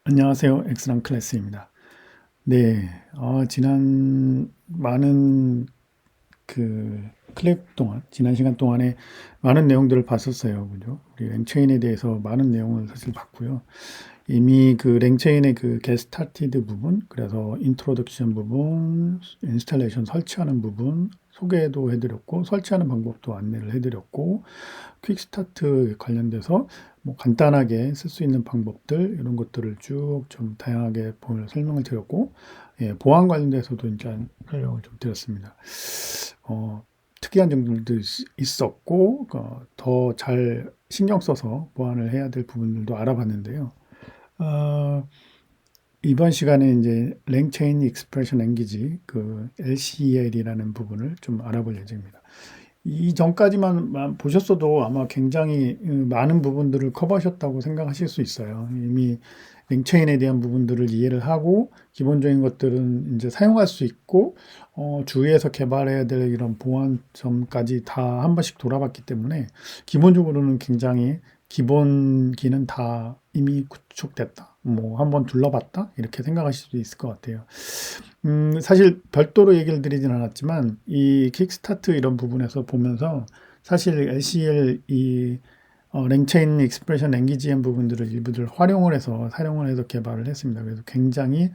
안녕하세요. 엑스랑 클래스입니다. 네, 지난 많은 그 클립 동안, 지난 시간 동안에 많은 내용들을 봤었어요. 그죠? 우리 랭체인에 대해서 많은 내용을 사실 봤고요. 이미 그 랭체인의 그 게스타티드 부분, 그래서 인트로덕션 부분, 인스탈레이션 설치하는 부분, 소개도 해드렸고, 설치하는 방법도 안내를 해드렸고, 퀵스타트 관련돼서 뭐 간단하게 쓸 수 있는 방법들 이런 것들을 쭉 좀 다양하게 설명을 드렸고, 예, 보안 관련돼서도 이제 설명을 좀 드렸습니다. 특이한 점들도 있었고, 더 잘 신경 써서 보완을 해야 될 부분들도 알아봤는데요. 어, 이번 시간에 이제 랭체인 익스프레션 랭귀지 그 LCL이라는 부분을 좀 알아볼 예정입니다. 이전까지만 보셨어도 아마 굉장히 많은 부분들을 커버하셨다고 생각하실 수 있어요. 이미 랭체인에 대한 부분들을 이해를 하고 기본적인 것들은 이제 사용할 수 있고 주위에서 개발해야 될 이런 보안점까지 다 한 번씩 돌아봤기 때문에 기본적으로는 굉장히 기본기는 다 이미 구축됐다. 뭐 한번 둘러봤다 이렇게 생각하실 수 있을 것 같아요. 사실 별도로 얘기를 드리진 않았지만 이 킥스타트 이런 부분에서 보면서 사실 LCL 이 랭체인 익스프레션 랭귀지한 부분들을 일부들 활용을 해서 사용을 해서 개발을 했습니다. 그래서 굉장히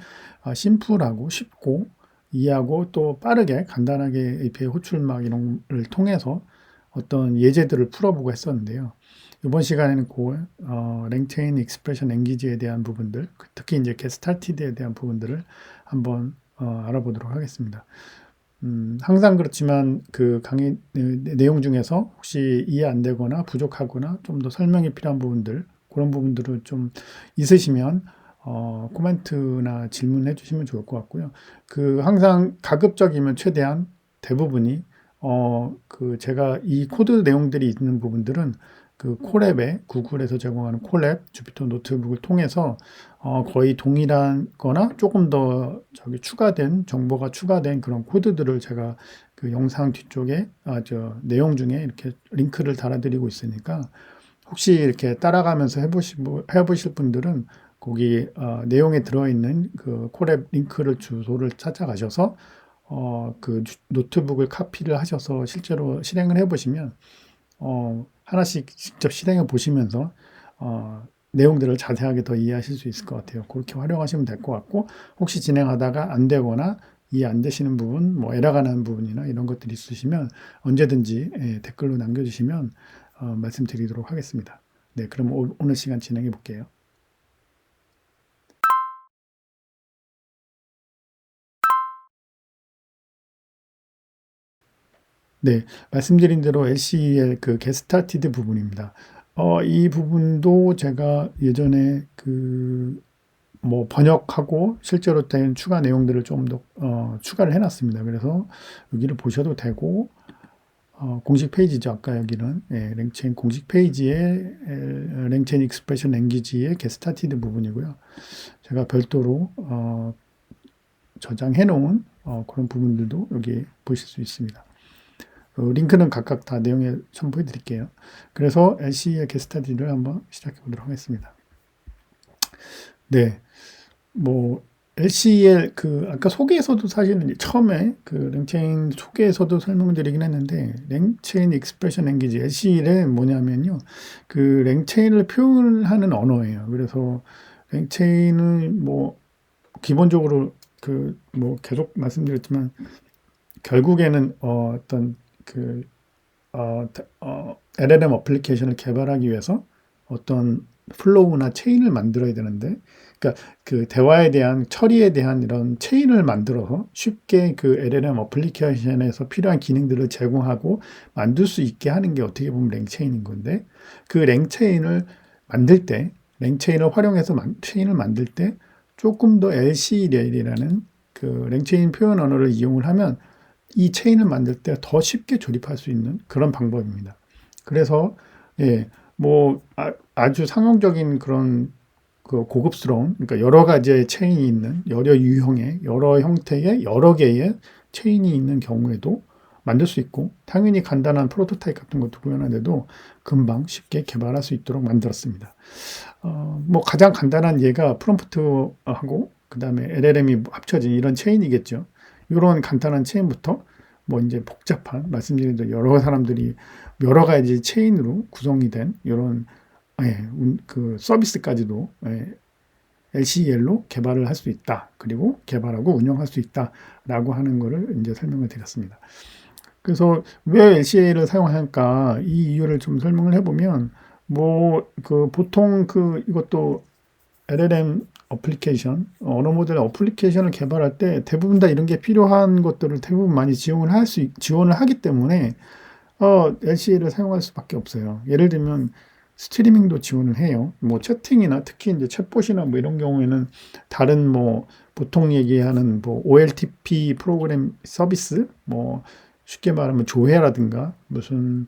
심플하고 쉽고 이해하고 또 빠르게 간단하게 API 호출막 이런 걸 통해서 어떤 예제들을 풀어보고 했었는데요. 이번 시간에는 그 랭체인 익스프레션 랭귀지에 대한 부분들, 특히 이제 게스타티드에 대한 부분들을 한번 알아보도록 하겠습니다. 항상 그렇지만 그 강의 내용 중에서 혹시 이해 안 되거나 부족하거나 좀 더 설명이 필요한 부분들, 그런 부분들을 좀 있으시면 코멘트나 질문해 주시면 좋을 것 같고요. 그 항상 가급적이면 최대한 대부분이 그 제가 이 코드 내용들이 있는 부분들은 그 콜앱에 구글에서 제공하는 콜앱 주피터 노트북을 통해서 거의 동일한 거나 조금 더 저기 추가된 정보가 추가된 그런 코드들을 제가 그 영상 뒤쪽에 저 내용 중에 이렇게 링크를 달아드리고 있으니까 혹시 이렇게 따라가면서 해보실 분들은 거기 내용에 들어있는 그 콜앱 링크를 주소를 찾아가셔서 그 노트북을 카피를 하셔서 실제로 실행을 해보시면 하나씩 직접 실행해 보시면서 내용들을 자세하게 더 이해하실 수 있을 것 같아요. 그렇게 활용하시면 될 것 같고 혹시 진행하다가 안 되거나 이해 안 되시는 부분, 뭐 에러가 나는 부분이나 이런 것들이 있으시면 언제든지 댓글로 남겨주시면 말씀드리도록 하겠습니다. 네, 그럼 오늘 시간 진행해 볼게요. 네, 말씀드린 대로 LC의 그 게스타티드 부분입니다. 이 부분도 제가 예전에 그 뭐 번역하고 실제로 된 추가 내용들을 좀 더 추가를 해놨습니다. 그래서 여기를 보셔도 되고 공식 페이지죠. 아까 여기는 랭체인 공식 페이지에 랭체인 익스프레션 랭귀지의 게스타티드 부분이고요. 제가 별도로 저장해 놓은 그런 부분들도 여기 보실 수 있습니다. 링크는 각각 다 내용에 첨부해 드릴게요. 그래서 LC의 게스타디를 한번 시작해 보도록 하겠습니다. 네, 뭐 LCL 그 아까 소개에서도 사실은 처음에 그 랭체인 소개에서도 설명드리긴 했는데 랭체인 익스프레션 랭귀지 LCL은 뭐냐면요 그 랭체인을 표현하는 언어예요. 그래서 랭체인은 뭐 기본적으로 그 뭐 계속 말씀드렸지만 결국에는 어떤 그 LLM 어플리케이션을 개발하기 위해서 어떤 플로우나 체인을 만들어야 되는데, 그러니까 그 대화에 대한 처리에 대한 이런 체인을 만들어서 쉽게 그 LLM 어플리케이션에서 필요한 기능들을 제공하고 만들 수 있게 하는 게 어떻게 보면 랭체인인 건데, 그 랭체인을 만들 때, 랭체인을 활용해서 체인을 만들 때 조금 더 LCL이라는 그 랭체인 표현 언어를 이용을 하면 이 체인을 만들 때 더 쉽게 조립할 수 있는 그런 방법입니다. 그래서 예, 뭐 주 상용적인 그런 그 고급스러운 그러니까 여러 가지의 체인이 있는 여러 유형의 여러 형태의 여러 개의 체인이 있는 경우에도 만들 수 있고 당연히 간단한 프로토타입 같은 것도 구현하는데도 금방 쉽게 개발할 수 있도록 만들었습니다. 뭐 가장 간단한 예가 프롬프트하고 그 다음에 LLM이 합쳐진 이런 체인이겠죠. 이런 간단한 체인부터 뭐 이제 복잡한 말씀드린 대로 여러 사람들이 여러 가지 체인으로 구성이 된 이런 그 서비스까지도 LCEL로 개발을 할 수 있다. 그리고 개발하고 운영할 수 있다라고 하는 거를 이제 설명을 드렸습니다. 그래서 왜 LCEL을 사용할까 이 이유를 좀 설명을 해보면 뭐 그 보통 그 이것도 LLM 어플리케이션 언어 모델 어플리케이션을 개발할 때 대부분 다 이런 게 필요한 것들을 대부분 많이 지원을 하기 때문에 LCE를 사용할 수밖에 없어요. 예를 들면 스트리밍도 지원을 해요. 뭐 채팅이나 특히 이제 챗봇이나 뭐 이런 경우에는 다른 뭐 보통 얘기하는 뭐 OLTP 프로그램 서비스 뭐 쉽게 말하면 조회라든가 무슨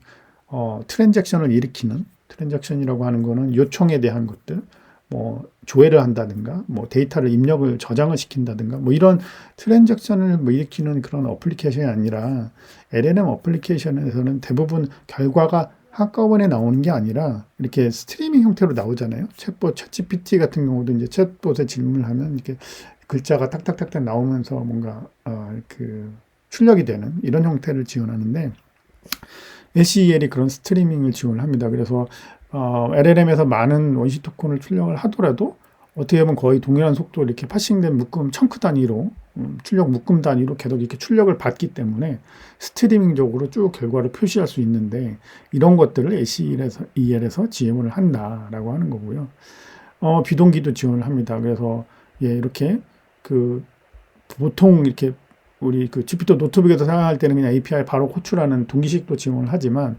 트랜잭션을 일으키는 트랜잭션이라고 하는 거는 요청에 대한 것들 뭐 조회를 한다든가 뭐 데이터를 입력을 저장을 시킨다든가 뭐 이런 트랜잭션을 뭐 일으키는 그런 어플리케이션이 아니라 LLM 어플리케이션에서는 대부분 결과가 한꺼번에 나오는 게 아니라 이렇게 스트리밍 형태로 나오잖아요. 챗봇, 챗GPT 같은 경우도 이제 챗봇에 질문을 하면 이렇게 글자가 탁탁탁탁 나오면서 뭔가 그 출력이 되는 이런 형태를 지원하는데 LCEL이 그런 스트리밍을 지원을 합니다. 그래서 LLM에서 많은 원시 토큰을 출력을 하더라도 어떻게 보면 거의 동일한 속도로 이렇게 파싱된 묶음 청크 단위로 출력 묶음 단위로 계속 이렇게 출력을 받기 때문에 스트리밍적으로 쭉 결과를 표시할 수 있는데 이런 것들을 LCEL에서 지원을 한다라고 하는 거고요. 비동기도 지원을 합니다. 그래서 이렇게 그 보통 이렇게 우리 그 GPT 노트북에서 사용할 때는 그냥 API 바로 호출하는 동기식도 지원을 하지만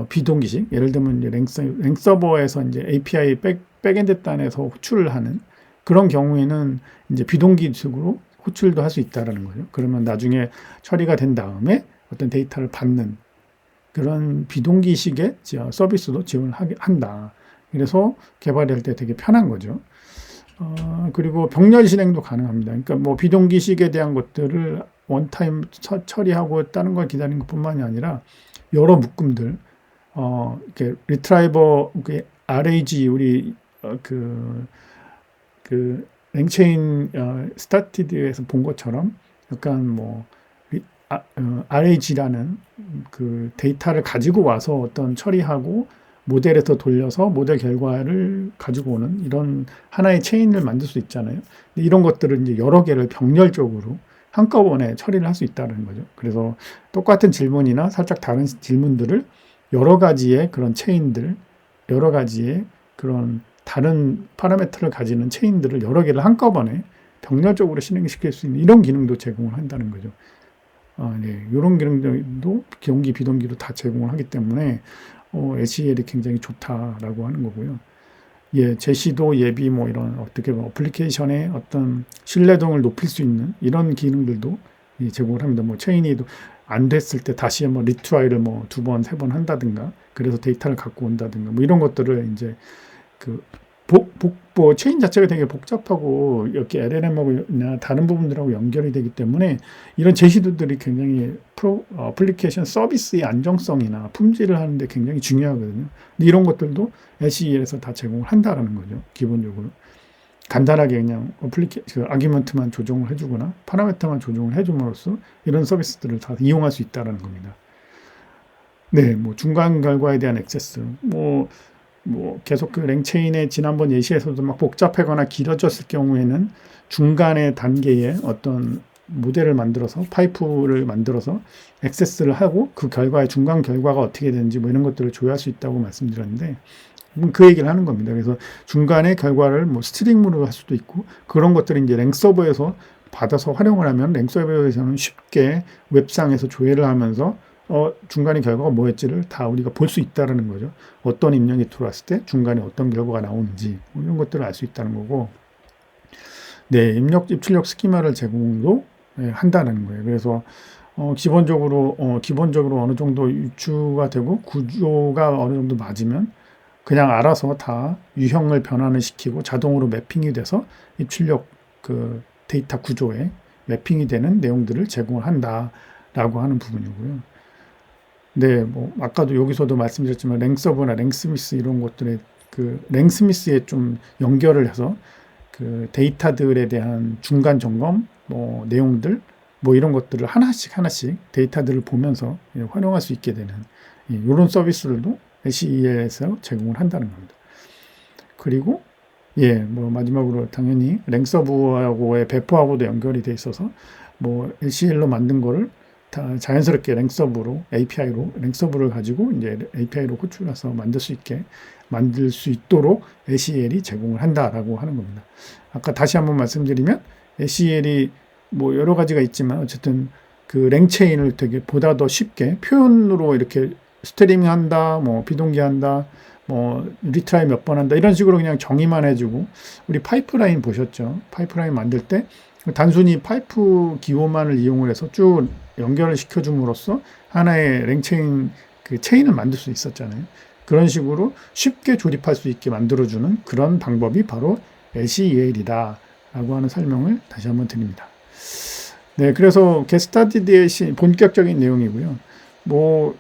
비동기식 예를 들면 이제 랭서버에서 이제 API 백엔드 단에서 호출을 하는 그런 경우에는 이제 비동기식으로 호출도 할 수 있다라는 거죠. 그러면 나중에 처리가 된 다음에 어떤 데이터를 받는 그런 비동기식의 서비스도 지원한다. 그래서 개발할 때 되게 편한 거죠. 그리고 병렬 실행도 가능합니다. 그러니까 뭐 비동기식에 대한 것들을 원타임 처리하고 다른 걸 기다리는 것뿐만이 아니라 여러 묶음들, 이렇게 리트라이버, RAG 우리 그 랭체인 스타티드에서 본 것처럼 약간 뭐 RAG라는 그 데이터를 가지고 와서 어떤 처리하고 모델에서 돌려서 모델 결과를 가지고 오는 이런 하나의 체인을 만들 수 있잖아요. 이런 것들을 이제 여러 개를 병렬적으로 한꺼번에 처리를 할 수 있다는 거죠. 그래서 똑같은 질문이나 살짝 다른 질문들을 여러 가지의 그런 체인들, 여러 가지의 그런 다른 파라미터를 가지는 체인들을 여러 개를 한꺼번에 병렬적으로 실행시킬 수 있는 이런 기능도 제공을 한다는 거죠. 이런 기능도 기동기, 비동기로 다 제공을 하기 때문에 LCEL이 굉장히 좋다라고 하는 거고요. 제시도 예비 뭐 이런 어떻게 보면 어플리케이션의 어떤 신뢰도를 높일 수 있는 이런 기능들도 제공을 합니다. 뭐 체인이 안 됐을 때 다시 한번 리트라이를 뭐 2번, 3번 한다든가 그래서 데이터를 갖고 온다든가 뭐 이런 것들을 이제 그 뭐 체인 자체가 되게 복잡하고 이렇게 LLM하고 다른 부분들하고 연결이 되기 때문에 이런 제시도들이 굉장히 어플리케이션 서비스의 안정성이나 품질을 하는데 굉장히 중요하거든요. 이런 것들도 LCEL에서 다 제공을 한다라는 거죠. 기본적으로 간단하게 그냥 아규먼트만 조정을 해주거나 파라미터만 조정을 해줌으로써 이런 서비스들을 다 이용할 수 있다라는 겁니다. 네, 뭐 중간 결과에 대한 액세스, 뭐 계속 그 랭체인의 지난번 예시에서도 막 복잡하거나 길어졌을 경우에는 중간의 단계에 어떤 모델을 만들어서 파이프를 만들어서 액세스를 하고 그 결과의 중간 결과가 어떻게 되는지 뭐 이런 것들을 조회할 수 있다고 말씀드렸는데 그 얘기를 하는 겁니다. 그래서 중간의 결과를 뭐 스트링으로 할 수도 있고 그런 것들을 이제 랭서버에서 받아서 활용을 하면 랭서버에서는 쉽게 웹상에서 조회를 하면서 중간의 결과가 뭐였지를 다 우리가 볼 수 있다는 거죠. 어떤 입력이 들어왔을 때 중간에 어떤 결과가 나오는지 뭐 이런 것들을 알 수 있다는 거고 입력 입출력 스키마를 제공도 한다는 거예요. 그래서 기본적으로 어느 정도 유추가 되고 구조가 어느 정도 맞으면 그냥 알아서 다 유형을 변환을 시키고 자동으로 매핑이 돼서 입출력 그 데이터 구조에 매핑이 되는 내용들을 제공을 한다. 라고 하는 부분이고요. 네, 뭐 아까도 여기서도 말씀드렸지만 랭서버나 랭스미스 이런 것들에 그 랭스미스에 좀 연결을 해서 그 데이터들에 대한 중간 점검, 뭐 내용들, 뭐 이런 것들을 하나씩 데이터들을 보면서 활용할 수 있게 되는 이런 서비스들도 LCEL에서 제공을 한다는 겁니다. 그리고 뭐 마지막으로 당연히 랭서버하고의 배포하고도 연결이 돼 있어서 뭐 LCL로 만든 거를 다 자연스럽게 랭서버로 API로 랭서버를 가지고 이제 API로 호출해서 만들 수 있도록 LCL이 제공을 한다라고 하는 겁니다. 아까 다시 한번 말씀드리면 LCL이 뭐 여러 가지가 있지만 어쨌든 그 랭체인을 되게 보다 더 쉽게 표현으로 이렇게 스트리밍 한다, 뭐 비동기 한다, 뭐 리트라이 몇 번 한다 이런 식으로 그냥 정의만 해주고 우리 파이프라인 보셨죠? 파이프라인 만들 때 단순히 파이프 기호만을 이용을 해서 쭉 연결을 시켜줌으로써 하나의 랭체인 그 체인을 만들 수 있었잖아요. 그런 식으로 쉽게 조립할 수 있게 만들어주는 그런 방법이 바로 LCEL이다 라고 하는 설명을 다시 한번 드립니다. 네, 그래서 게스타디드의 본격적인 내용이고요. 뭐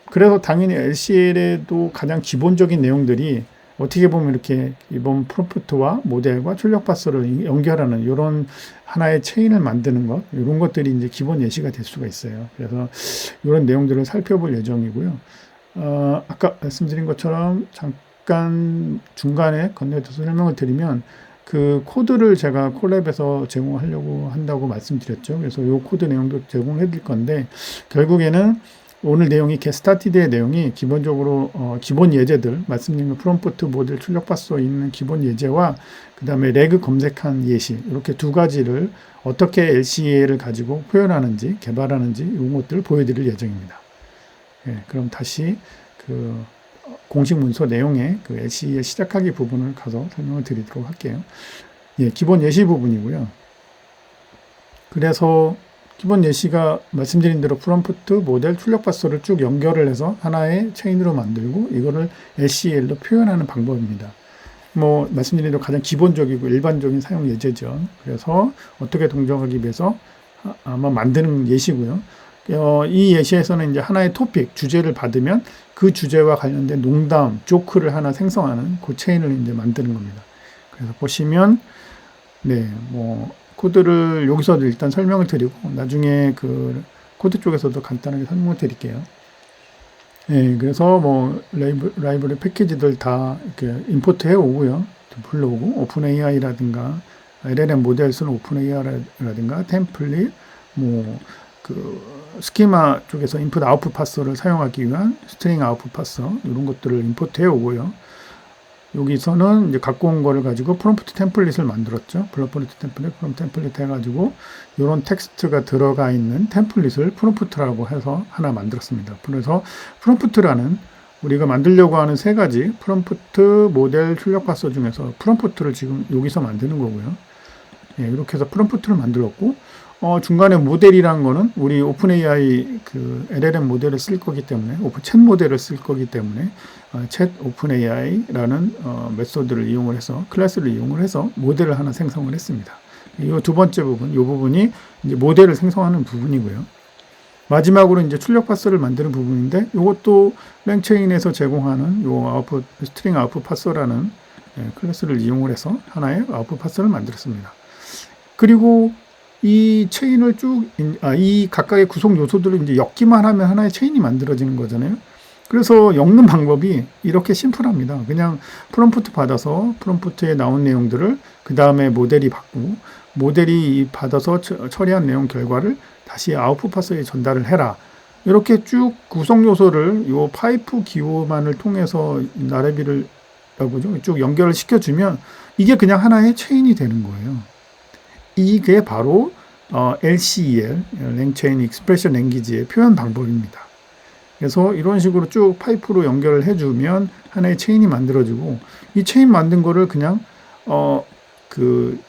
그래서 당연히 LCL에도 가장 기본적인 내용들이 어떻게 보면 이렇게 이번 프롬프트와 모델과 출력 파서를 연결하는 이런 하나의 체인을 만드는 것, 이런 것들이 이제 기본 예시가 될 수가 있어요. 그래서 이런 내용들을 살펴볼 예정이고요. 아까 말씀드린 것처럼 잠깐 중간에 건너뛰어서 설명을 드리면 그 코드를 제가 콜랩에서 제공하려고 한다고 말씀드렸죠. 그래서 이 코드 내용도 제공해 드릴 건데 결국에는 오늘 내용이 게스타디드의 내용이 기본적으로 기본 예제들 말씀드린 프롬프트 모델 출력 파서 있는 기본 예제와 그 다음에 레그 검색한 예시 이렇게 두 가지를 어떻게 LCEL을 가지고 표현하는지 개발하는지 이런 것들을 보여드릴 예정입니다. 그럼 다시 그 공식 문서 내용의 그 LCEL 시작하기 부분을 가서 설명을 드리도록 할게요. 기본 예시 부분이고요. 그래서 기본 예시가 말씀드린 대로 프롬프트, 모델, 출력 파서를 쭉 연결을 해서 하나의 체인으로 만들고 이거를 LCEL로 표현하는 방법입니다. 뭐 말씀드린 대로 가장 기본적이고 일반적인 사용 예제죠. 그래서 어떻게 동작하기 위해서 아마 만드는 예시고요. 이 예시에서는 이제 하나의 토픽, 주제를 받으면 그 주제와 관련된 농담, 조크를 하나 생성하는 그 체인을 이제 만드는 겁니다. 그래서 보시면 뭐 코드를 여기서도 일단 설명을 드리고 나중에 그 코드 쪽에서도 간단하게 설명을 드릴게요. 그래서 뭐 라이브러리 패키지들 다 이렇게 임포트 해 오고요. 불러오고 오픈AI라든가 LLM 모델 쓰는 오픈AI라든가 템플릿 뭐 그 스키마 쪽에서 인풋 아웃풋 파서를 사용하기 위한 스트링 아웃풋 파서 이런 것들을 임포트 해 오고요. 여기서는 이제 갖고 온 거를 가지고 프롬프트 템플릿을 만들었죠. 프롬프트 템플릿, 프롬 템플릿 해가지고 이런 텍스트가 들어가 있는 템플릿을 프롬프트라고 해서 하나 만들었습니다. 그래서 프롬프트라는 우리가 만들려고 하는 세 가지 프롬프트, 모델, 출력 파서 중에서 프롬프트를 지금 여기서 만드는 거고요. 이렇게 해서 프롬프트를 만들었고 중간에 모델이라는 거는 우리 오픈AI 그 LLM 모델을 쓸 거기 때문에 챗 모델을 쓸 거기 때문에 챗 오픈AI라는 메소드를 이용을 해서 클래스를 이용을 해서 모델을 하나 생성을 했습니다. 이 두 번째 부분, 이 부분이 이제 모델을 생성하는 부분이고요. 마지막으로 이제 출력 파서를 만드는 부분인데 이것도 랭체인에서 제공하는 요 아웃풋 스트링 아웃풋 파서라는 클래스를 이용을 해서 하나의 아웃풋 파서를 만들었습니다. 그리고 이 체인을 이 각각의 구성 요소들을 이제 엮기만 하면 하나의 체인이 만들어지는 거잖아요. 그래서 엮는 방법이 이렇게 심플합니다. 그냥 프롬프트 받아서 프롬프트에 나온 내용들을 그 다음에 모델이 받고 모델이 받아서 처리한 내용 결과를 다시 아웃풋 파서에 전달을 해라. 이렇게 쭉 구성 요소를 이 파이프 기호만을 통해서 나래비를 쭉 연결을 시켜주면 이게 그냥 하나의 체인이 되는 거예요. 이게 바로 LCEL, 랭체인 익스프레션 랭귀지의 표현 방법입니다. 그래서 이런 식으로 쭉 파이프로 연결을 해주면 하나의 체인이 만들어지고 이 체인 만든 거를 그냥 그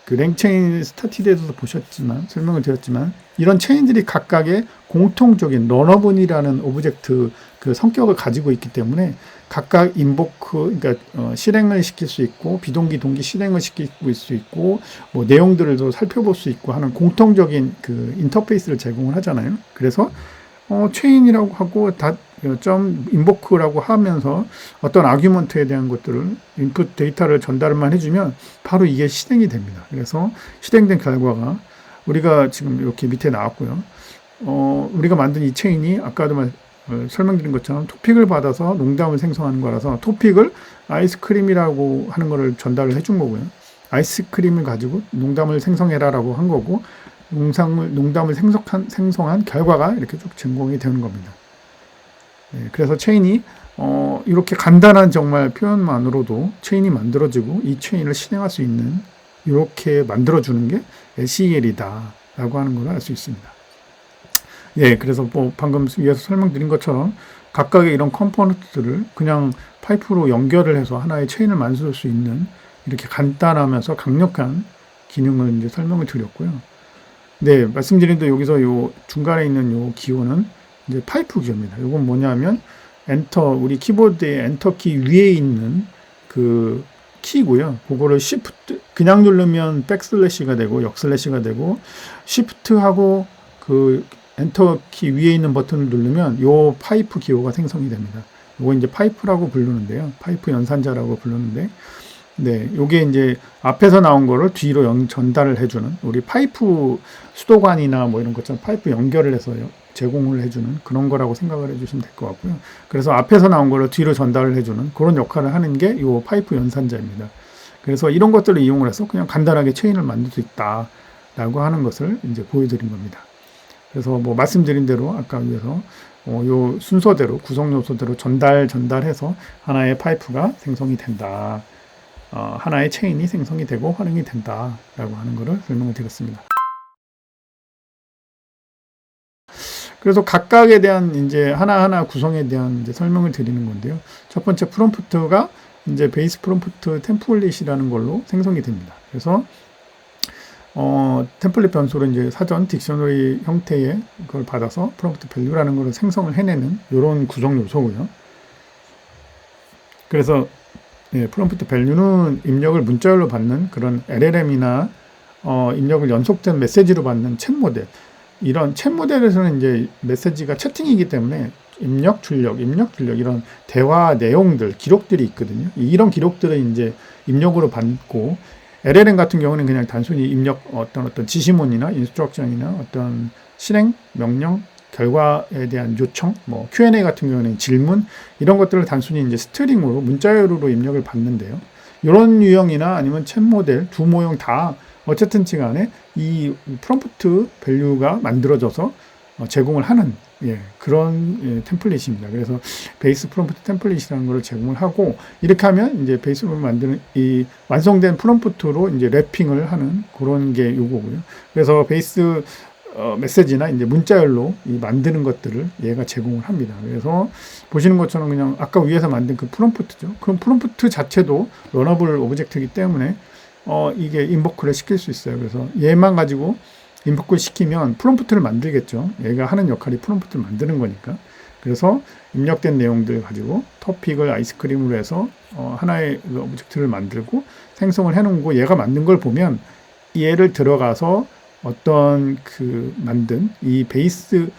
그 랭체인 스타티드에서도 보셨지만 설명을 드렸지만 이런 체인들이 각각의 공통적인 런어블이라는 오브젝트 그 성격을 가지고 있기 때문에 각각 인보크 그러니까 실행을 시킬 수 있고 비동기 동기 실행을 시킬 수 있고 뭐 내용들을 또 살펴볼 수 있고 하는 공통적인 그 인터페이스를 제공을 하잖아요. 그래서 체인이라고 하고 점 인보크라고 하면서 어떤 아규먼트에 대한 것들을 인풋 데이터를 전달만 해주면 바로 이게 실행이 됩니다. 그래서 실행된 결과가 우리가 지금 이렇게 밑에 나왔고요. 우리가 만든 이 체인이 아까도 설명드린 것처럼 토픽을 받아서 농담을 생성하는 거라서 토픽을 아이스크림이라고 하는 거를 전달을 해준 거고요. 아이스크림을 가지고 농담을 생성해라라고 한 거고 농담을 생성한 결과가 이렇게 쭉 제공이 되는 겁니다. 네, 그래서 체인이 이렇게 간단한 정말 표현만으로도 체인이 만들어지고 이 체인을 실행할 수 있는 이렇게 만들어주는 게 SEL이다 라고 하는 걸 알 수 있습니다. 예, 그래서 뭐 방금 위에서 설명드린 것처럼 각각의 이런 컴포넌트들을 그냥 파이프로 연결을 해서 하나의 체인을 만들 수 있는 이렇게 간단하면서 강력한 기능을 이제 설명을 드렸고요. 네, 말씀드린 데 여기서 요 중간에 있는 요 기호는 이제 파이프 기호입니다. 이건 뭐냐면 엔터, 우리 키보드의 엔터 키 위에 있는 그 키고요. 그거를 시프트, 그냥 누르면 백슬래시가 되고 역슬래시가 되고 시프트하고 그 엔터 키 위에 있는 버튼을 누르면 요 파이프 기호가 생성이 됩니다. 요거 이제 파이프라고 부르는데요. 파이프 연산자라고 부르는데 네, 요게 이제 앞에서 나온 거를 뒤로 전달을 해주는 우리 파이프 수도관이나 뭐 이런 것처럼 파이프 연결을 해서 제공을 해주는 그런 거라고 생각을 해주시면 될 것 같고요. 그래서 앞에서 나온 거를 뒤로 전달을 해주는 그런 역할을 하는 게 요 파이프 연산자입니다. 그래서 이런 것들을 이용을 해서 그냥 간단하게 체인을 만들 수 있다라고 하는 것을 이제 보여드린 겁니다. 그래서 뭐 말씀드린 대로 아까 위에서 요 순서대로 구성 요소대로 전달해서 하나의 파이프가 생성이 된다. 하나의 체인이 생성이 되고 활용이 된다라고 하는 것을 설명을 드렸습니다. 그래서 각각에 대한 이제 하나하나 구성에 대한 이제 설명을 드리는 건데요. 첫 번째 프롬프트가 이제 베이스 프롬프트 템플릿이라는 걸로 생성이 됩니다. 그래서 템플릿 변수로 이제 사전 딕셔너리 형태의 그걸 받아서 프롬프트 밸류라는 걸 생성을 해내는 이런 구성 요소고요. 그래서 프롬프트 밸류는 입력을 문자열로 받는 그런 LLM이나 입력을 연속된 메시지로 받는 챗 모델. 이런 챗 모델에서는 이제 메시지가 채팅이기 때문에 입력, 출력 이런 대화 내용들, 기록들이 있거든요. 이런 기록들을 이제 입력으로 받고 LLM 같은 경우는 그냥 단순히 입력 어떤 지시문이나 인스트럭션이나 어떤 실행, 명령, 결과에 대한 요청, 뭐 Q&A 같은 경우는 질문 이런 것들을 단순히 이제 스트링으로 문자열로 입력을 받는데요. 이런 유형이나 아니면 챗 모델 두 모형 다 어쨌든 간에 이 프롬프트 밸류가 만들어져서 제공을 하는 그런 템플릿입니다. 그래서 베이스 프롬프트 템플릿이라는 걸 제공을 하고 이렇게 하면 이제 베이스로 만드는 이 완성된 프롬프트로 이제 랩핑을 하는 그런 게 요거고요. 그래서 베이스 메시지나 이제 문자열로 만드는 것들을 얘가 제공을 합니다. 그래서 보시는 것처럼 그냥 아까 위에서 만든 그 프롬프트죠. 그 프롬프트 자체도 러너블 오브젝트이기 때문에 이게 인보크를 시킬 수 있어요. 그래서 얘만 가지고 인보크를 시키면 프롬프트를 만들겠죠. 얘가 하는 역할이 프롬프트를 만드는 거니까. 그래서 입력된 내용들 가지고 토픽을 아이스크림으로 해서 하나의 오브젝트를 만들고 생성을 해놓은 거 얘가 만든 걸 보면 얘를 들어가서 어떤 만든 이 베이스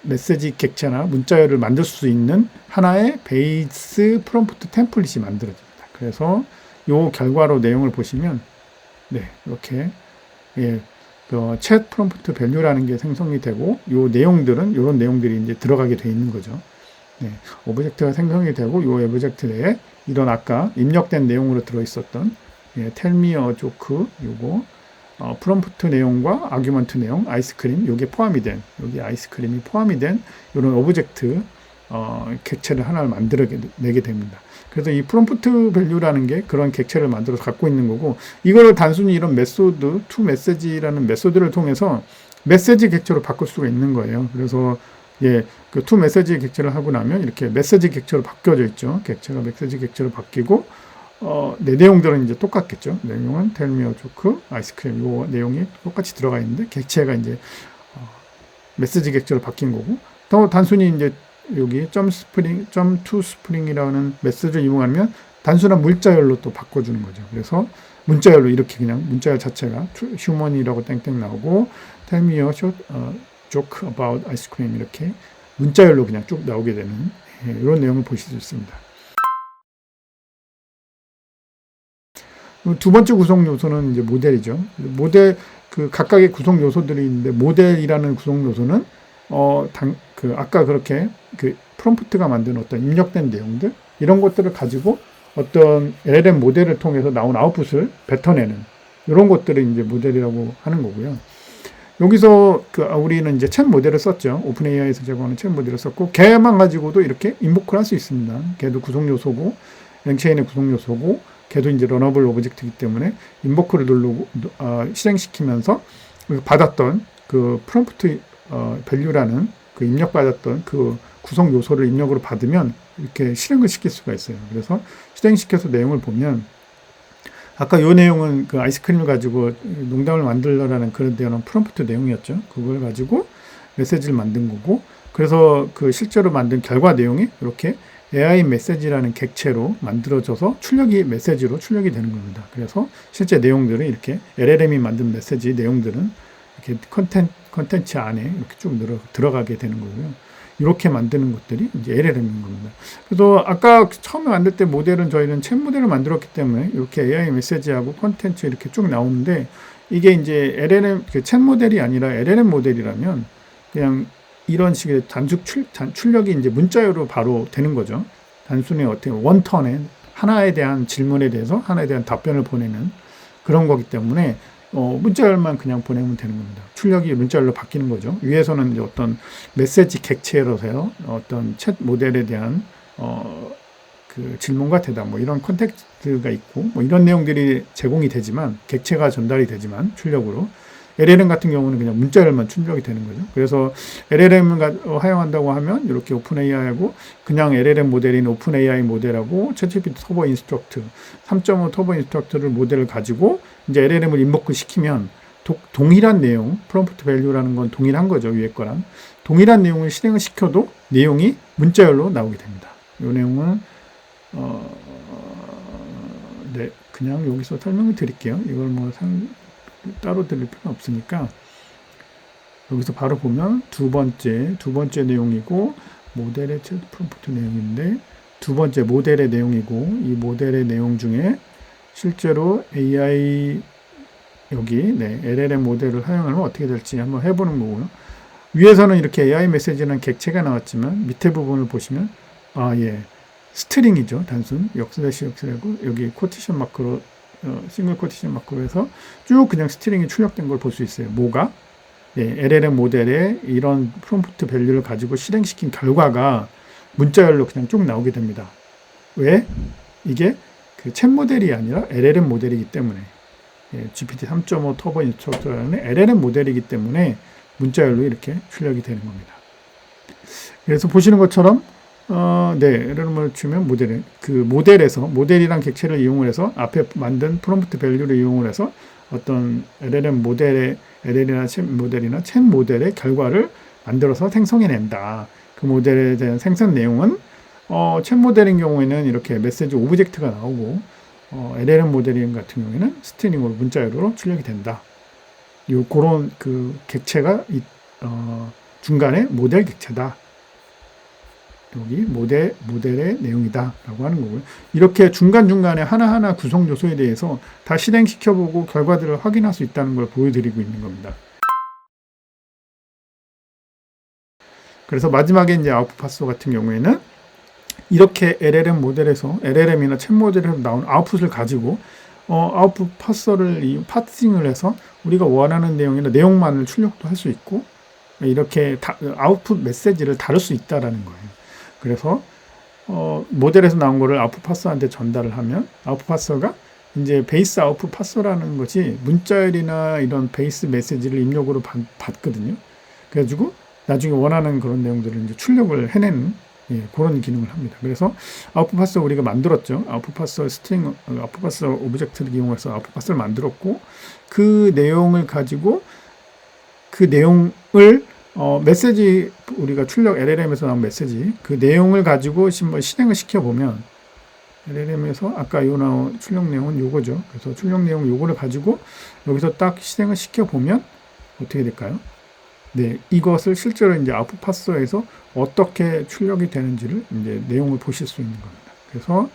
메시지 객체나 문자열을 만들 수 있는 하나의 베이스 프롬프트 템플릿이 만들어집니다. 그래서 요 결과로 내용을 보시면 이렇게 챗 프롬프트 밸류라는 게 생성이 되고 요 내용들은 이런 내용들이 이제 들어가게 돼 있는 거죠. 오브젝트가 생성이 되고 요 오브젝트 내에 이런 아까 입력된 내용으로 들어 있었던 tell me a joke 요거 프롬프트 내용과 아규먼트 내용, 아이스크림, 요게 포함이 된, 여기 아이스크림이 포함이 된 이런 오브젝트 객체를 하나를 만들어내게 됩니다. 그래서 이 프롬프트 밸류라는 게 그런 객체를 만들어서 갖고 있는 거고, 이거를 단순히 이런 메소드, to message라는 메소드를 통해서 메시지 객체로 바꿀 수가 있는 거예요. 그래서 그 to message 객체를 하고 나면 이렇게 메시지 객체로 바뀌어져 있죠. 객체가 메시지 객체로 바뀌고, 네, 내용들은 이제 똑같겠죠. 내용은 tell me a joke, 아이스크림 요 내용이 똑같이 들어가 있는데 객체가 이제 메시지 객체로 바뀐 거고, 또 단순히 이제 여기 점 투 스프링이라는 메시지를 이용하면 단순한 문자열로 또 바꿔주는 거죠. 그래서 문자열로 이렇게 그냥 문자열 자체가 휴먼이라고 땡땡 나오고 tell me a joke about ice cream 이렇게 문자열로 그냥 쭉 나오게 되는 이런 내용을 보실 수 있습니다. 두 번째 구성 요소는 이제 모델이죠. 모델 그 각각의 구성 요소들이 있는데 모델이라는 구성 요소는 아까 그렇게 그 프롬프트가 만든 어떤 입력된 내용들 이런 것들을 가지고 어떤 LLM 모델을 통해서 나온 아웃풋을 뱉어내는 이런 것들을 이제 모델이라고 하는 거고요. 여기서 우리는 이제 챗 모델을 썼죠. 오픈 AI에서 제공하는 챗 모델을 썼고 걔만 가지고도 이렇게 인보크를 할 수 있습니다. 걔도 구성 요소고 랭체인의 구성 요소고 걔도 이제 러너블 오브젝트이기 때문에 인보크를 누르고 실행시키면서 받았던 그 프롬프트 밸류라는 그 입력받았던 그 구성 요소를 입력으로 받으면 이렇게 실행을 시킬 수가 있어요. 그래서 실행시켜서 내용을 보면 아까 요 내용은 그 아이스크림을 가지고 농담을 만들라라는 그런 내용은 프롬프트 내용이었죠. 그걸 가지고 메시지를 만든 거고, 그래서 그 실제로 만든 결과 내용이 이렇게 AI 메시지라는 객체로 만들어져서 메시지로 출력이 되는 겁니다. 그래서 실제 내용들은 이렇게 LLM이 만든 메시지 내용들은 이렇게 컨텐츠 안에 이렇게 쭉 들어가게 되는 거고요. 이렇게 만드는 것들이 이제 LLM인 겁니다. 그래서 아까 처음에 만들 때 모델은 저희는 챗 모델을 만들었기 때문에 이렇게 AI 메시지하고 컨텐츠 이렇게 쭉 나오는데 이게 이제 챗 모델이 아니라 LLM 모델이라면 그냥 이런 식의 출력이 이제 문자열로 바로 되는 거죠. 단순히 어떻게 원턴에 하나에 대한 질문에 대해서 하나에 대한 답변을 보내는 그런 거기 때문에 문자열만 그냥 보내면 되는 겁니다. 출력이 문자열로 바뀌는 거죠. 위에서는 이제 어떤 메시지 객체로서요, 어떤 챗 모델에 대한 그 질문과 대답, 뭐 이런 컨텍스트가 있고, 뭐 이런 내용들이 제공이 되지만 객체가 전달이 되지만 출력으로 LLM 같은 경우는 그냥 문자열만 출력이 되는 거죠. 그래서 LLM을 활용한다고 하면 이렇게 오픈 AI하고 그냥 LLM 모델인 오픈 AI 모델하고 챗GPT 터보 인스트럭트 3.5 터보 인스트럭트를 모델을 가지고 이제 LLM을 인보크 시키면 동일한 내용, 프롬프트 밸류라는 건 동일한 거죠. 위에 거랑 동일한 내용을 실행을 시켜도 내용이 문자열로 나오게 됩니다. 이 내용은 네, 그냥 여기서 설명을 드릴게요. 이걸 뭐 따로 드릴 필요는 없으니까 여기서 바로 보면 두 번째 내용이고 모델의 챗 프롬프트 내용인데 두 번째 모델의 내용이고 이 모델의 내용 중에 실제로 AI LLM 모델을 사용하면 어떻게 될지 한번 해보는 거고요. 위에서는 이렇게 AI 메시지는 객체가 나왔지만 밑에 부분을 보시면 스트링이죠. 단순 역슬래시고 여기 코테이션 마크로 싱글 코테이션 마크로 해서 쭉 그냥 스트링이 출력된 걸 볼 수 있어요. 뭐가? LLM 모델의 이런 프롬프트 밸류를 가지고 실행시킨 결과가 문자열로 그냥 쭉 나오게 됩니다. 왜? 이게 그 챗 모델이 아니라 LLM 모델이기 때문에 GPT 3.5 터보 인스트럭터라는 LLM 모델이기 때문에 문자열로 이렇게 출력이 되는 겁니다. 그래서 보시는 것처럼 LLM을 치면 모델이란 객체를 이용을 해서 앞에 만든 프롬프트 밸류를 이용을 해서 어떤 LLM 모델의 챗 모델의 결과를 만들어서 생성해낸다. 그 모델에 대한 생성 내용은 챗 모델인 경우에는 이렇게 메시지 오브젝트가 나오고 LLM 모델인 같은 경우에는 스트링으로 문자열로 출력이 된다. 그런 그 객체가 중간에 모델 객체다. 여기 모델의 내용이다라고 하는 거고요. 이렇게 중간중간에 하나하나 구성 요소에 대해서 다 실행시켜보고 결과들을 확인할 수 있다는 걸 보여드리고 있는 겁니다. 그래서 마지막에 이제 아웃풋 파서 같은 경우에는 이렇게 LLM이나 챗 모델에서 나온 아웃풋을 가지고 아웃풋 파싱을 해서 우리가 원하는 내용이나 내용만을 출력도 할 수 있고 이렇게 아웃풋 메시지를 다룰 수 있다라는 거예요. 그래서 모델에서 나온 거를 아웃풋 파서한테 전달을 하면 아웃풋 파서가 이제 베이스 아웃풋 파서라는 것이 문자열이나 이런 베이스 메시지를 입력으로 받거든요. 그래가지고 나중에 원하는 그런 내용들을 이제 출력을 해내는 그런 기능을 합니다. 그래서 아웃풋 파서 우리가 만들었죠. 아웃풋 파서 스트링, 아웃풋 파서 오브젝트를 이용해서 아웃풋 파서를 만들었고, 그 내용을 가지고 그 내용을 메시지, 우리가 출력 LLM에서 나온 메시지, 그 내용을 가지고 실행을 시켜보면, LLM에서 아까 요 나온 출력 내용은 요거죠. 그래서 출력 내용 요거를 가지고 여기서 딱 실행을 시켜보면 어떻게 될까요? 네, 이것을 실제로 이제 아웃풋 파서에서 어떻게 출력이 되는지를 이제 내용을 보실 수 있는 겁니다. 그래서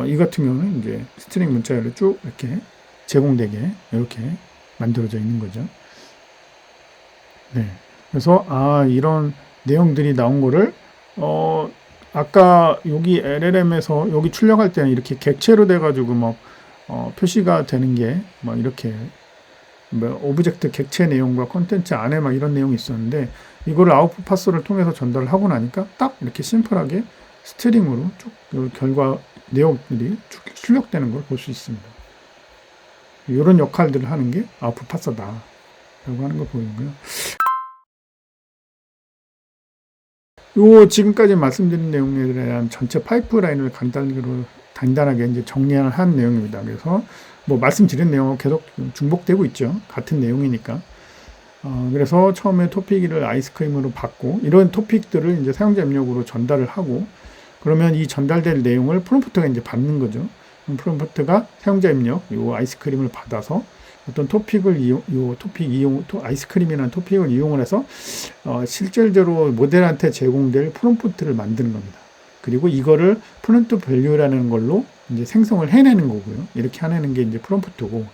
이 같은 경우는 이제 스트링 문자열로 쭉 이렇게 제공되게 이렇게 만들어져 있는 거죠. 네. 그래서 이런 내용들이 나온 거를 아까 여기 LLM에서 여기 출력할 때는 이렇게 객체로 돼가지고 막 표시가 되는 게 막 이렇게 뭐 오브젝트 객체 내용과 콘텐츠 안에 막 이런 내용이 있었는데, 이거를 아웃풋 파서를 통해서 전달을 하고 나니까 딱 이렇게 심플하게 스트링으로 쭉 결과 내용들이 출력되는 걸 볼 수 있습니다. 이런 역할들을 하는 게 아웃풋 파서다 라고 하는 걸 보이고요. 요 지금까지 말씀드린 내용에 대한 전체 파이프라인을 간단하게 이제 정리한 내용입니다. 그래서 뭐 말씀드린 내용은 계속 중복되고 있죠. 같은 내용이니까. 그래서 처음에 토픽을 아이스크림으로 받고, 이런 토픽들을 이제 사용자 입력으로 전달을 하고, 그러면 이 전달될 내용을 프롬프트가 이제 받는 거죠. 프롬프트가 사용자 입력, 요 아이스크림을 받아서 어떤 토픽을 아이스크림이라는 토픽을 이용을 해서 실질적으로 모델한테 제공될 프롬프트를 만드는 겁니다. 그리고 이거를 프롬프트 밸류라는 걸로 이제 생성을 해내는 거고요. 이렇게 해내는 게 이제 프롬프트고,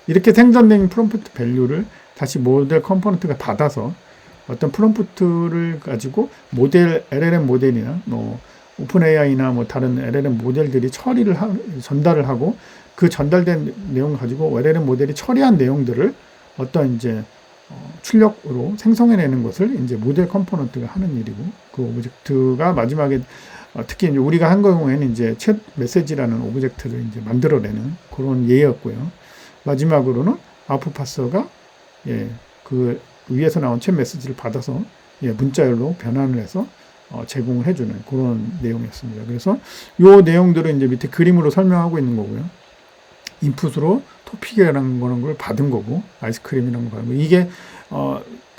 이렇게 생성된 프롬프트 밸류를 다시 모델 컴포넌트가 받아서 어떤 프롬프트를 가지고 모델, LLM 모델이나 뭐 오픈 AI나 뭐 다른 LLM 모델들이 전달을 하고, 그 전달된 내용을 가지고 LLM 모델이 처리한 내용들을 어떤 이제 출력으로 생성해내는 것을 이제 모델 컴포넌트가 하는 일이고, 그 오브젝트가 마지막에 특히 이제 우리가 한 경우에는 이제 챗 메시지라는 오브젝트를 이제 만들어내는 그런 예였고요. 마지막으로는 아웃풋 파서가 그 위에서 나온 챗 메시지를 받아서 문자열로 변환을 해서 제공을 해주는 그런 내용이었습니다. 그래서 이 내용들은 이제 밑에 그림으로 설명하고 있는 거고요. 인풋으로 토픽이라는 걸 받은 거고, 아이스크림이라는 거 받은 거고, 이게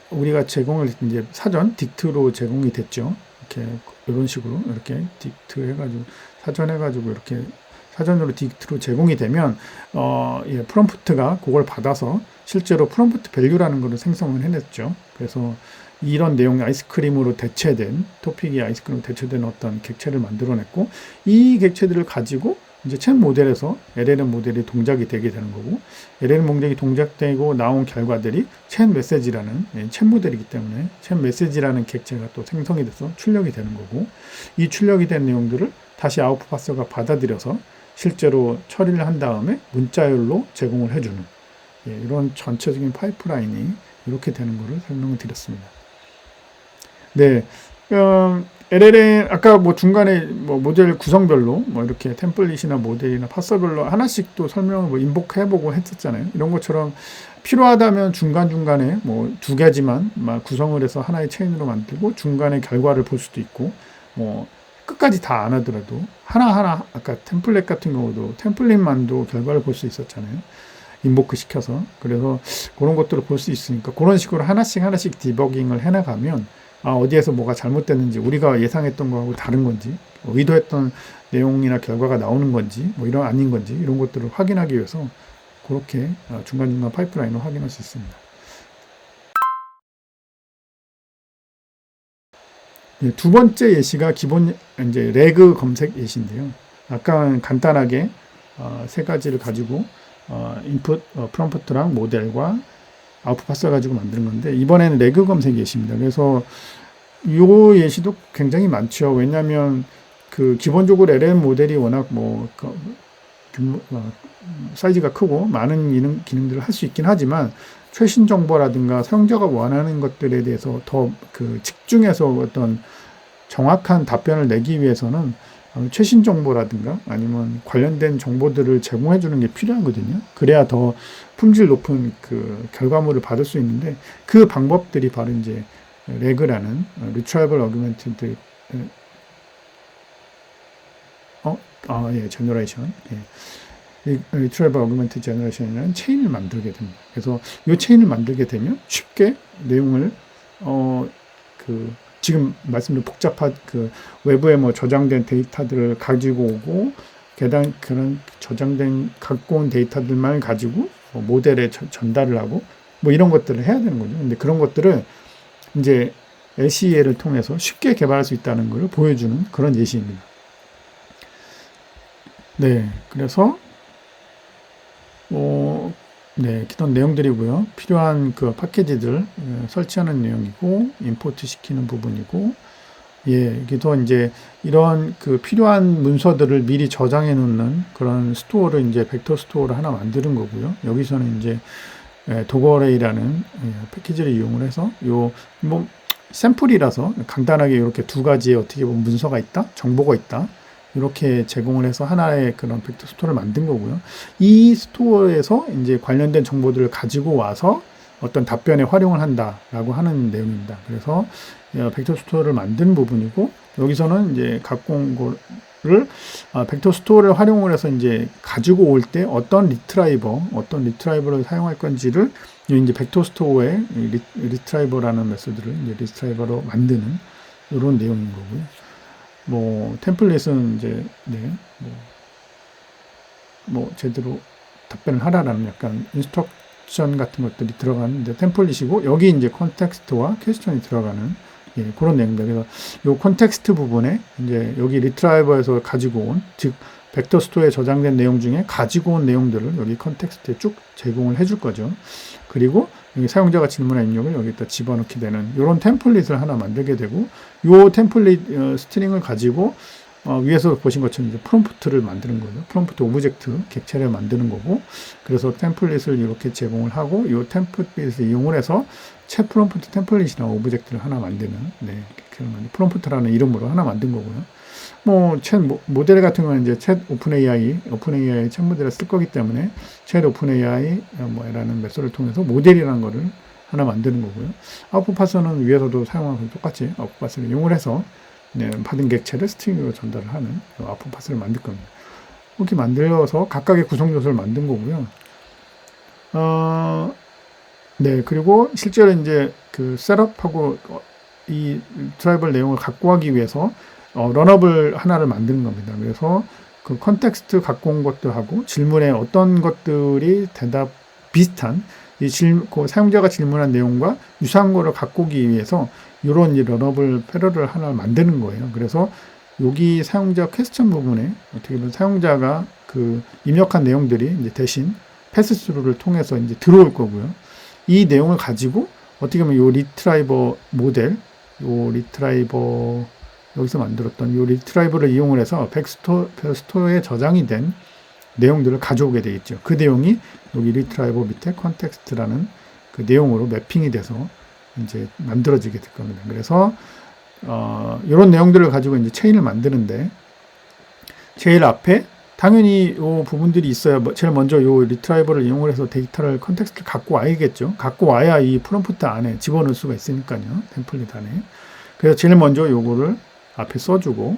우리가 제공을 이제 사전 딕트로 제공이 됐죠. 이렇게 이런 식으로 이렇게 딕트 해가지고 사전 해가지고 이렇게 사전으로 딕트로 제공이 되면 프롬프트가 그걸 받아서 실제로 프롬프트 밸류라는 것을 생성을 해냈죠. 그래서 이런 내용이 아이스크림으로 대체된, 토픽이 아이스크림으로 대체된 어떤 객체를 만들어냈고, 이 객체들을 가지고 이제 챗 모델에서 LLM 모델이 동작이 되게 되는 거고, LLM 모델이 동작되고 나온 결과들이 챗 메시지라는 챗 모델이기 때문에 챗 메시지라는 객체가 또 생성이 돼서 출력이 되는 거고, 이 출력이 된 내용들을 다시 아웃풋 파서가 받아들여서 실제로 처리를 한 다음에 문자열로 제공을 해주는 이런 전체적인 파이프라인이 이렇게 되는 것을 설명을 드렸습니다. 네, LLM 아까 뭐 중간에 뭐 모델 구성별로 뭐 이렇게 템플릿이나 모델이나 파서별로 하나씩 또 설명을 뭐 인복해보고 했었잖아요. 이런 것처럼 필요하다면 중간중간에 뭐 두 가지만 구성을 해서 하나의 체인으로 만들고 중간에 결과를 볼 수도 있고, 뭐 끝까지 다 안 하더라도 하나하나, 아까 템플릿 같은 경우도 템플릿만도 결과를 볼 수 있었잖아요. 인보크 시켜서. 그래서 그런 것들을 볼 수 있으니까 그런 식으로 하나씩 디버깅을 해나가면 어디에서 뭐가 잘못됐는지, 우리가 예상했던 거하고 다른 건지, 의도했던 내용이나 결과가 나오는 건지, 뭐 이런 아닌 건지, 이런 것들을 확인하기 위해서 그렇게 중간중간 파이프라인을 확인할 수 있습니다. 두 번째 예시가 기본 이제 레그 검색 예시인데요. 아까 간단하게 세 가지를 가지고 인풋 프롬프트랑 모델과 아웃풋 파서 가지고 만드는 건데, 이번에는 레그 검색 예시입니다. 그래서 이 예시도 굉장히 많죠. 왜냐하면 그 기본적으로 LLM 모델이 워낙 사이즈가 크고 많은 기능들을 할 수 있긴 하지만, 최신 정보라든가 사용자가 원하는 것들에 대해서 더 그 집중해서 어떤 정확한 답변을 내기 위해서는 최신 정보라든가 아니면 관련된 정보들을 제공해 주는 게 필요하거든요. 그래야 더 품질 높은 그 결과물을 받을 수 있는데, 그 방법들이 바로 이제 레그라는 Retrieval Augmented 예, 제너레이션. 예. 리트라이버 어그먼트 제너레이션이라는 체인을 만들게 됩니다. 그래서 이 체인을 만들게 되면 쉽게 내용을 지금 말씀드린 복잡한 외부에 뭐 저장된 데이터들을 가지고 오고 그런 저장된 갖고 온 데이터들만 가지고 모델에 전달을 하고 뭐 이런 것들을 해야 되는 거죠. 근데 그런 것들을 이제 SEA를 통해서 쉽게 개발할 수 있다는 것을 보여주는 그런 예시입니다. 네, 그래서 기본 내용들이고요. 필요한 그 패키지들 설치하는 내용이고 임포트 시키는 부분이고, 여기도 이제 이런 그 필요한 문서들을 미리 저장해 놓는 그런 스토어를 이제 벡터 스토어를 하나 만드는 거고요. 여기서는 이제 도그어레이라는 패키지를 이용을 해서 뭐 샘플이라서 간단하게 이렇게 두 가지의 어떻게 보면 문서가 있다, 정보가 있다. 이렇게 제공을 해서 하나의 그런 벡터 스토어를 만든 거고요. 이 스토어에서 이제 관련된 정보들을 가지고 와서 어떤 답변에 활용을 한다라고 하는 내용입니다. 그래서 벡터 스토어를 만든 부분이고, 여기서는 이제 갖고 온 거를 벡터 스토어를 활용을 해서 이제 가지고 올 때 어떤 리트라이버를 사용할 건지를 이제 벡터 스토어의 리트라이버라는 메소드를 이제 리트라이버로 만드는 이런 내용인 거고요. 뭐 템플릿은 이제 제대로 답변을 하라라는 약간 인스트럭션 같은 것들이 들어가는데 템플릿이고, 여기 이제 컨텍스트와 퀘스천이 들어가는 그런 내용입니다. 그래서 요 컨텍스트 부분에 이제 여기 리트라이버에서 가지고 온, 즉 벡터 스토어에 저장된 내용 중에 가지고 온 내용들을 여기 컨텍스트에 쭉 제공을 해줄 거죠. 그리고 여기 사용자가 질문한 입력을 여기다 집어넣게 되는 이런 템플릿을 하나 만들게 되고, 이 템플릿 스트링을 가지고 위에서 보신 것처럼 이제 프롬프트를 만드는 거죠. 프롬프트 오브젝트 객체를 만드는 거고, 그래서 템플릿을 이렇게 제공을 하고 이 템플릿을 이용을 해서 챗 프롬프트 템플릿이나 오브젝트를 하나 만드는 프롬프트라는 이름으로 하나 만든 거고요. 뭐 챗 모델 같은 거는 이제 챗 오픈AI 챗 모델을 쓸 거기 때문에 챗 오픈AI라는 메소드를 통해서 모델이라는 거를 하나 만드는 거고요. 아웃풋 파서는 위에서도 사용하고 똑같이 아웃풋 파서를 이용을 해서 받은 객체를 스트링으로 전달을 하는 아웃풋 파서를 만들 겁니다. 이렇게 만들어서 각각의 구성 요소를 만든 거고요. 그리고 실제로 이제 그 셋업하고 이 드라이버 내용을 갖고 가기 위해서 런업을 하나를 만드는 겁니다. 그래서 그 컨텍스트 갖고 온 것들하고 질문에 어떤 것들이 비슷한 그 사용자가 질문한 내용과 유사한 거를 갖고 오기 위해서 이런 런업을 패러를 하나 만드는 거예요. 그래서 여기 사용자 퀘스천 부분에 어떻게 보면 사용자가 그 입력한 내용들이 이제 대신 패스스루를 통해서 이제 들어올 거고요. 이 내용을 가지고 어떻게 보면 요 리트라이버 모델, 여기서 만들었던 요 리트라이버를 이용을 해서 벡스토어에 저장이 된 내용들을 가져오게 되겠죠. 그 내용이 여기 리트라이버 밑에 컨텍스트라는 그 내용으로 매핑이 돼서 이제 만들어지게 될 겁니다. 그래서 이런 내용들을 가지고 이제 체인을 만드는데, 제일 앞에 당연히 이 부분들이 있어야 제일 먼저 이 리트라이버를 이용을 해서 데이터를 컨텍스트를 갖고 와야겠죠. 갖고 와야 이 프롬프트 안에 집어넣을 수가 있으니까요. 템플릿 안에. 그래서 제일 먼저 요거를 앞에 써주고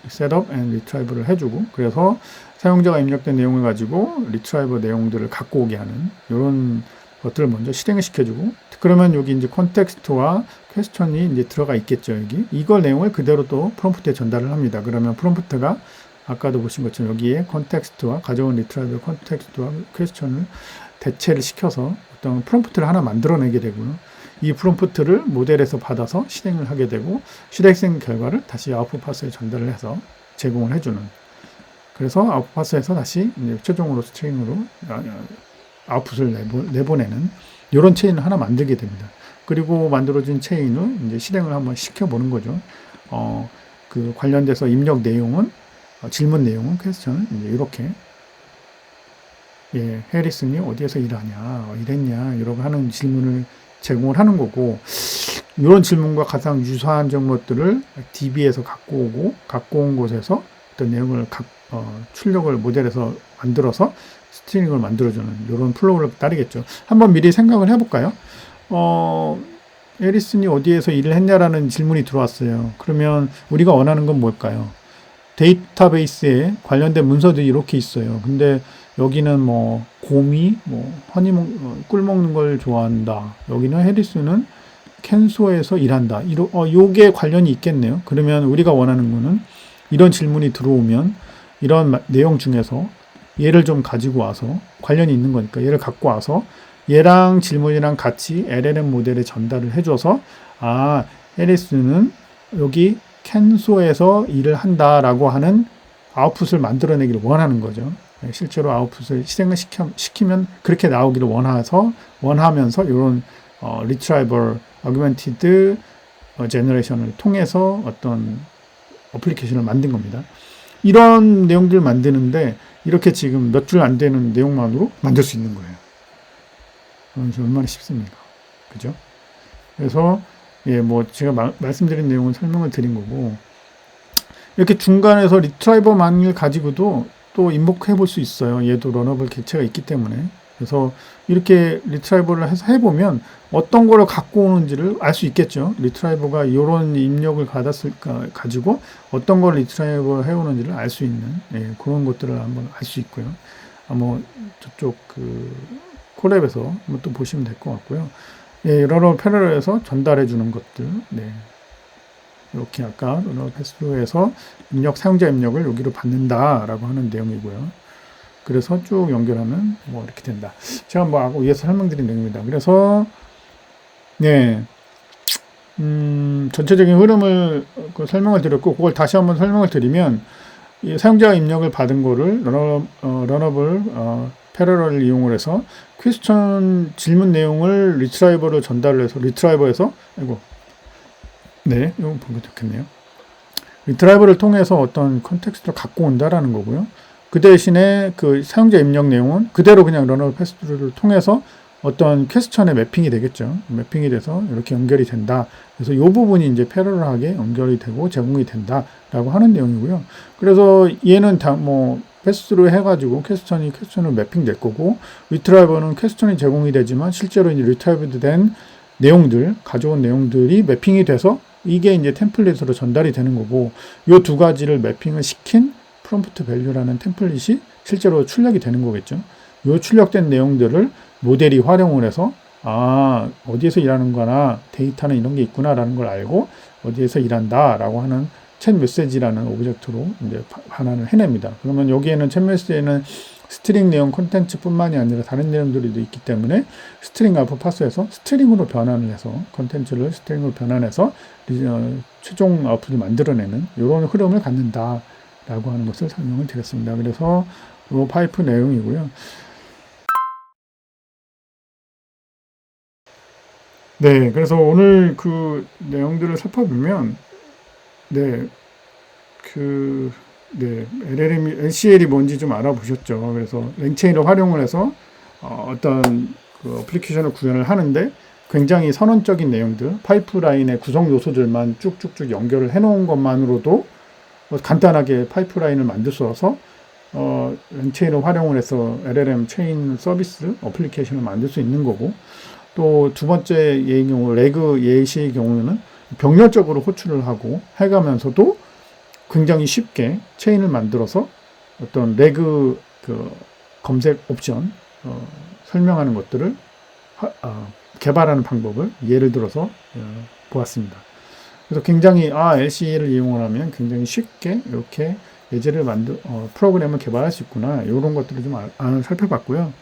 셋업 앤 리트라이버를 해주고, 그래서 사용자가 입력된 내용을 가지고 리트라이버 내용들을 갖고 오게 하는 이런 것들을 먼저 실행을 시켜주고, 그러면 여기 이제 컨텍스트와 퀘스천이 이제 들어가 있겠죠. 이걸 내용을 그대로 또 프롬프트에 전달을 합니다. 그러면 프롬프트가 아까도 보신 것처럼 여기에 컨텍스트와 가져온 리트라이버 컨텍스트와 퀘스천을 대체를 시켜서 어떤 프롬프트를 하나 만들어내게 되고요. 이 프롬프트를 모델에서 받아서 실행을 하게 되고, 실행 결과를 다시 아웃풋 파스에 전달을 해서 제공을 해주는, 그래서 아웃풋 파스에서 다시 이제 최종으로 스트링으로 아웃풋을 내보내는 이런 체인을 하나 만들게 됩니다. 그리고 만들어진 체인을 이제 실행을 한번 시켜보는 거죠. 그 관련돼서 입력 내용은 질문 내용은 퀘스천은 이제 이렇게 해리슨이 어디에서 일했냐 이러고 하는 질문을 제공을 하는 거고, 이런 질문과 가장 유사한 정보들을 DB에서 갖고 온 곳에서 어떤 내용을 출력을 모델에서 만들어서 스트링을 만들어주는 이런 플로우를 따르겠죠. 한번 미리 생각을 해볼까요? 해리슨이 어디에서 일을 했냐라는 질문이 들어왔어요. 그러면 우리가 원하는 건 뭘까요? 데이터베이스에 관련된 문서들이 이렇게 있어요. 근데 여기는 뭐 곰이 뭐 꿀 먹는 걸 좋아한다. 여기는 해리스는 캔소에서 일한다. 요게 관련이 있겠네요. 그러면 우리가 원하는 거는 이런 질문이 들어오면 이런 내용 중에서 얘를 좀 가지고 와서 관련이 있는 거니까 얘를 갖고 와서 얘랑 질문이랑 같이 LLM 모델에 전달을 해줘서 아, 해리스는 여기 캔소에서 일을 한다라고 하는 아웃풋을 만들어내기를 원하는 거죠. 실제로 아웃풋을 실행을 시키면 그렇게 나오기를 원하면서 이런 리트라이벌 어규먼티드 제너레이션을 통해서 어떤 어플리케이션을 만든 겁니다. 이런 내용들을 만드는데 이렇게 지금 몇 줄 안 되는 내용만으로 만들 수 있는 거예요. 얼마나 쉽습니까? 그죠? 그래서 예, 뭐 제가 말씀드린 내용은 설명을 드린 거고 이렇게 중간에서 리트라이버만을 가지고도 또 인복해 볼 수 있어요. 얘도 러너블 객체가 있기 때문에. 그래서 이렇게 리트라이버를 해서 해보면 어떤 거를 갖고 오는지를 알 수 있겠죠. 리트라이버가 이런 입력을 가지고 어떤 걸 리트라이버 해오는지를 알 수 있는 예, 그런 것들을 한번 알 수 있고요. 뭐 저쪽 그 콜랩에서 한번 또 보시면 될 것 같고요. 예, 여러 패널에서 전달해 주는 것들. 네. 이렇게 아까 러너 패스로에서 사용자 입력을 여기로 받는다라고 하는 내용이고요. 그래서 쭉 연결하면 뭐 이렇게 된다. 제가 뭐 위에서 설명드린 내용입니다. 그래서 네, 전체적인 흐름을 설명을 드렸고 그걸 다시 한번 설명을 드리면 이 사용자가 입력을 받은 거를 러너블 패러럴을 이용을 해서 퀘스천 질문 내용을 리트라이버로 전달을 해서 리트라이버에서 네, 이거 보면 좋겠네요. 리트라이버를 통해서 어떤 컨텍스트를 갖고 온다라는 거고요. 그 대신에 그 사용자 입력 내용은 그대로 그냥 러너 패스트를 통해서 어떤 퀘스천에 매핑이 되겠죠. 매핑이 돼서 이렇게 연결이 된다. 그래서 이 부분이 이제 패러럴하게 연결이 되고 제공이 된다라고 하는 내용이고요. 그래서 얘는 다 뭐 패스로 해가지고 퀘스천을 매핑될 거고 리트라이버는 퀘스천이 제공이 되지만 실제로 이제 리트라이브 된 내용들 가져온 내용들이 매핑이 돼서 이게 이제 템플릿으로 전달이 되는 거고 이 두 가지를 매핑을 시킨 프롬프트 밸류라는 템플릿이 실제로 출력이 되는 거겠죠. 이 출력된 내용들을 모델이 활용을 해서 어디에서 일하는 거나 데이터는 이런 게 있구나라는 걸 알고 어디에서 일한다라고 하는 챗 메시지라는 오브젝트로 이제 반환을 해냅니다. 그러면 여기에는 챗 메시지에는 스트링 내용 콘텐츠뿐만이 아니라 다른 내용들이 있기 때문에 스트링 알파 파스에서 스트링으로 변환을 해서 콘텐츠를 스트링으로 변환해서 최종 아웃풋을 만들어내는 이런 흐름을 갖는다라고 하는 것을 설명을 드렸습니다. 그래서 이 파이프 내용이고요. 네, 그래서 오늘 그 내용들을 살펴보면 LCL이 뭔지 좀 알아보셨죠. 그래서 랭체인을 활용을 해서 어떤 그 어플리케이션을 구현을 하는데 굉장히 선언적인 내용들, 파이프라인의 구성 요소들만 쭉쭉쭉 연결을 해놓은 것만으로도 간단하게 파이프라인을 만들어서 랭체인을 활용을 해서 LLM 체인 서비스 어플리케이션을 만들 수 있는 거고 또 두 번째 예의 경우 레그 예시의 경우는 병렬적으로 호출을 하고 해가면서도 굉장히 쉽게 체인을 만들어서 어떤 레그 그 검색 옵션 설명하는 것들을 개발하는 방법을 예를 들어서 보았습니다. 그래서 굉장히 LC를 이용을 하면 굉장히 쉽게 이렇게 예제를 프로그램을 개발할 수 있구나 이런 것들을 좀 살펴봤고요.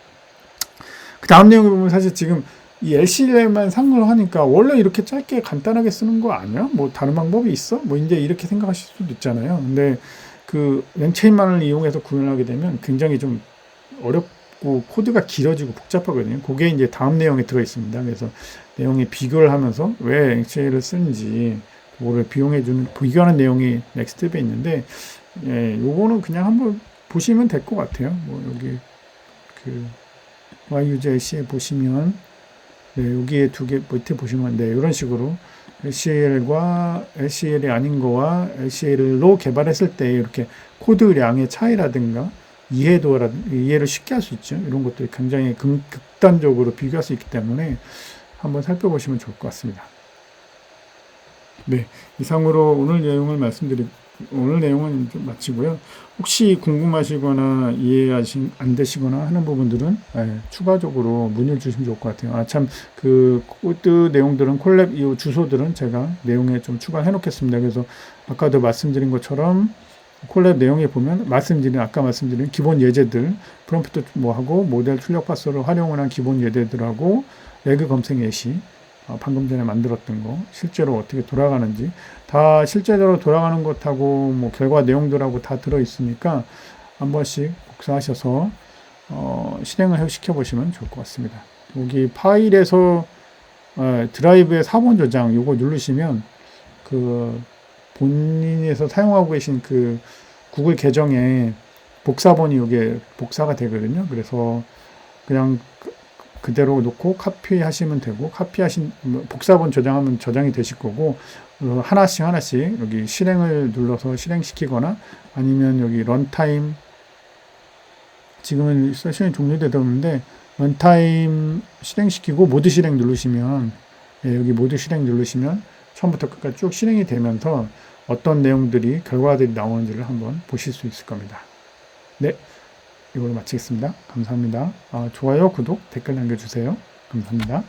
그 다음 내용을 보면 사실 지금 이 LC에만 상을 하니까 원래 이렇게 짧게 간단하게 쓰는 거 아니야? 뭐 다른 방법이 있어? 뭐 이제 이렇게 생각하실 수도 있잖아요. 근데 그 랭체인만을 이용해서 구현하게 되면 굉장히 좀 어렵고 코드가 길어지고 복잡하거든요. 그게 이제 다음 내용에 들어 있습니다. 그래서 내용에 비교를 하면서 왜 랭체인을 쓰는지 그거를 비교하는 내용이 넥스트 탭에 있는데 요거는 그냥 한번 보시면 될 것 같아요. 뭐 여기 그 YUJC에 보시면 여기에 두 개 밑에 보시면 이런 식으로 LCL과 LCL이 아닌 거와 LCL로 개발했을 때 이렇게 코드량의 차이라든가 이해를 쉽게 할 수 있죠. 이런 것들이 굉장히 극단적으로 비교할 수 있기 때문에 한번 살펴보시면 좋을 것 같습니다. 네, 이상으로 오늘 내용을 오늘 내용은 좀 마치고요. 혹시 궁금하시거나 안 되시거나 하는 부분들은 추가적으로 문의를 주시면 좋을 것 같아요. 참, 그 코드 내용들은 콜랩 이후 주소들은 제가 내용에 좀 추가해 놓겠습니다. 그래서 아까도 말씀드린 것처럼 콜랩 내용에 보면 아까 말씀드린 기본 예제들, 프롬프트 뭐 하고 모델 출력 파서를 활용을 한 기본 예제들하고 레그 검색 예시, 방금 전에 만들었던 거 실제로 어떻게 돌아가는지 다 실제로 돌아가는 것하고 뭐 결과 내용들하고 다 들어 있으니까 한 번씩 복사하셔서 실행을 시켜 보시면 좋을 것 같습니다. 여기 파일에서 드라이브의 사본 저장 요거 누르시면 그 본인에서 사용하고 계신 그 구글 계정에 복사본이 이게 복사가 되거든요. 그래서 그냥 그대로 놓고 카피하시면 되고, 복사본 저장하면 저장이 되실 거고, 하나씩 여기 실행을 눌러서 실행시키거나 아니면 여기 런타임, 지금은 세션이 종료되다 보는데 런타임 실행시키고 모드 실행 누르시면, 여기 모드 실행 누르시면 처음부터 끝까지 쭉 실행이 되면서 어떤 내용들이, 결과들이 나오는지를 한번 보실 수 있을 겁니다. 네, 이걸로 마치겠습니다. 감사합니다. 좋아요, 구독, 댓글 남겨주세요. 감사합니다.